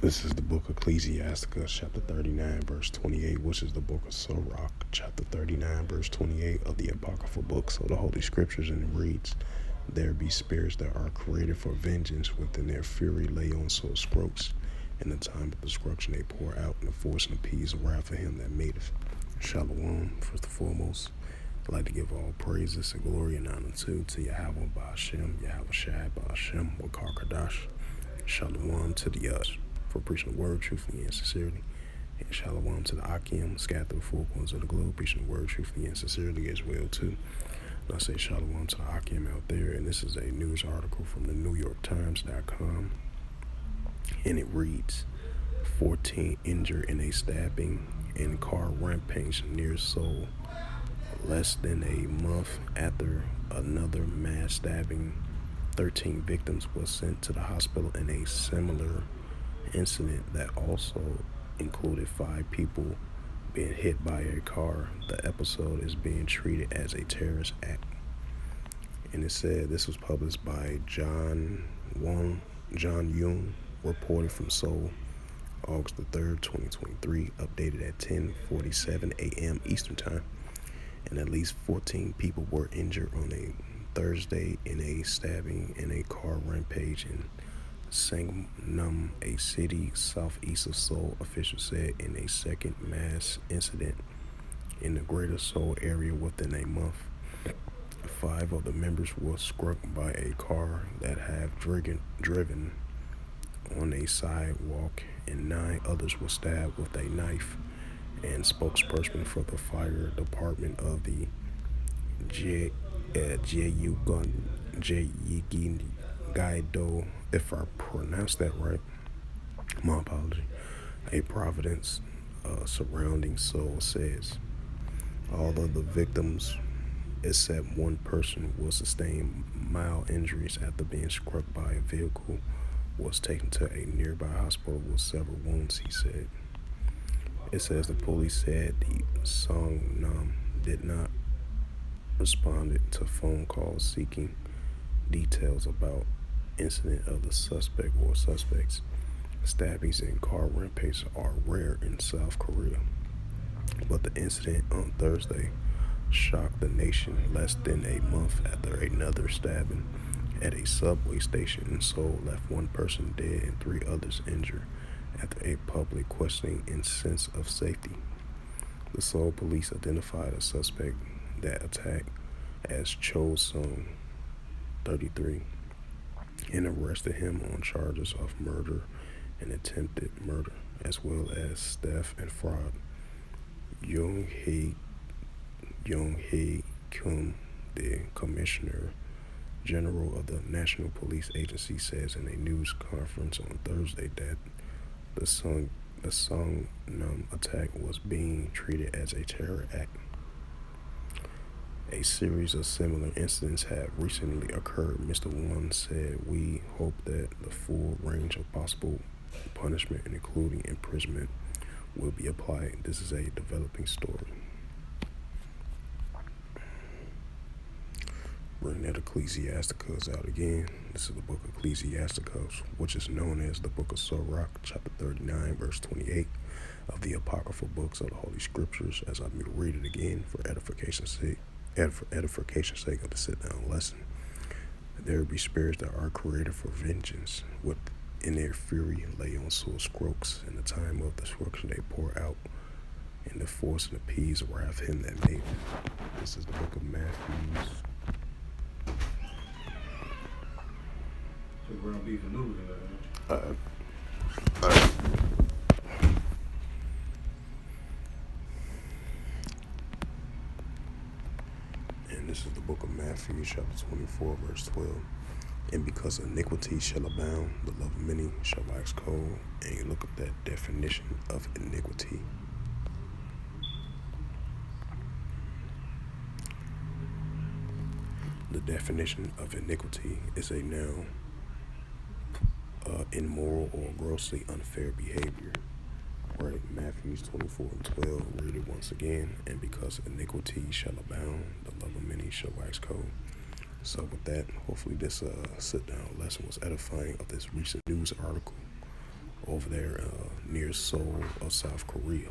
This is the book of Ecclesiasticus, chapter 39, verse 28, which is the book of Sirach, chapter 39, verse 28 of the Apocryphal books of the Holy Scriptures, and it reads, "There be spirits that are created for vengeance, within their fury lay on sore strokes. In the time of destruction they pour out, and the force and appease the wrath of him that madeth." Shalom. First and foremost, I'd like to give all praises and glory and honor to Yahweh Ba'ashem, Yahweh Shai Ba'ashem, Wakar Kadash. Shalom to the for preaching the word truthfully and sincerely. And shalom to the Akim, scattered through the four corners of the globe, preaching the word truthfully and sincerely as well too. And I say shalom to the Akim out there, and this is a news article from the NewYorkTimes.com, and it reads, 14 injured in a stabbing and car rampage near Seoul. Less than a month after another mass stabbing, 13 victims were sent to the hospital in a similar incident that also included 5 people being hit by a car. The episode is being treated as a terrorist act. And it said this was published by John Yoon, reported from Seoul, August the 3rd, 2023, updated at 10:47 a.m. Eastern Time. And at least 14 people were injured on a Thursday in a stabbing and a car rampage in Sangnam, a city southeast of Seoul, officials said, in a second mass incident in the greater Seoul area within a month. 5 of the members were struck by a car that had driven on a sidewalk, and 9 others were stabbed with a knife. And spokesperson for the fire department of the Gaido, if I pronounced that right, my apology, a Providence surrounding Seoul says, all of the victims except one person will sustain mild injuries after being struck by a vehicle, was taken to a nearby hospital with several wounds, he said. It says the police said the Songnam did not respond to phone calls seeking details about incident of the suspect or suspects. Stabbings and car rampages are rare in South Korea, but the incident on Thursday shocked the nation less than a month after another stabbing at a subway station in Seoul left one person dead and 3 others injured after a public questioning and sense of safety. The Seoul police identified a suspect that attacked as Cho Sung, 33, and arrested him on charges of murder and attempted murder, as well as theft and fraud. Young Hee Kyun, the Commissioner General of the National Police Agency, says in a news conference on Thursday that the Songnam attack was being treated as a terror act. A series of similar incidents have recently occurred, Mr. Won said. We hope that the full range of possible punishment, including imprisonment, will be applied. This is a developing story. Bring that Ecclesiasticus out again. This is the book of Ecclesiasticus, which is known as the book of Sirach, chapter 39, verse 28 of the Apocryphal books of the Holy Scriptures, as I read it again for edification's sake of the sit-down lesson. There be spirits that are created for vengeance, with in their fury lay on sore strokes. In the time of destruction they pour out, and the force and appease the wrath of him that made it. This is the book of Matthew. Ground beef and noodles in And this is the book of Matthew, chapter 24, verse 12. And because iniquity shall abound, the love of many shall wax cold. And you look up that definition of iniquity. The definition of iniquity is a noun, immoral or grossly unfair behavior. Right, Matthew 24 and 12, read it once again. And because iniquity shall abound, the love of many shall wax cold. So with that, hopefully this sit-down lesson was edifying of this recent news article over there near Seoul of South Korea.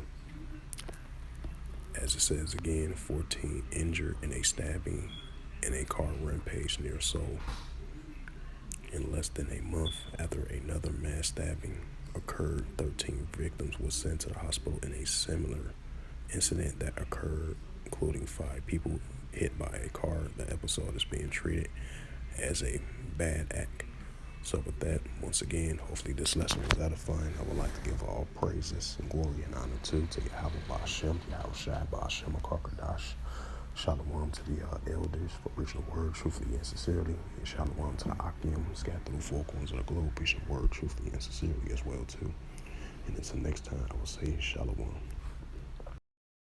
As it says again, 14 injured in a stabbing in a car rampage near Seoul. In less than a month after another mass stabbing occurred, 13 victims were sent to the hospital in a similar incident that occurred, including 5 people hit by a car. The episode is being treated as a bad act. So with that, once again, hopefully this lesson was edifying. I would like to give all praises and glory and honor to Yahweh Ba'Shem, Yahweh Shai Ba'Shem Akarkadash. Shalom to the elders for preaching the word truthfully and sincerely. And shalom to the Akim scattered through 4 corners of the globe, preaching the word truthfully and sincerely as well too. And until next time, I will say shalom.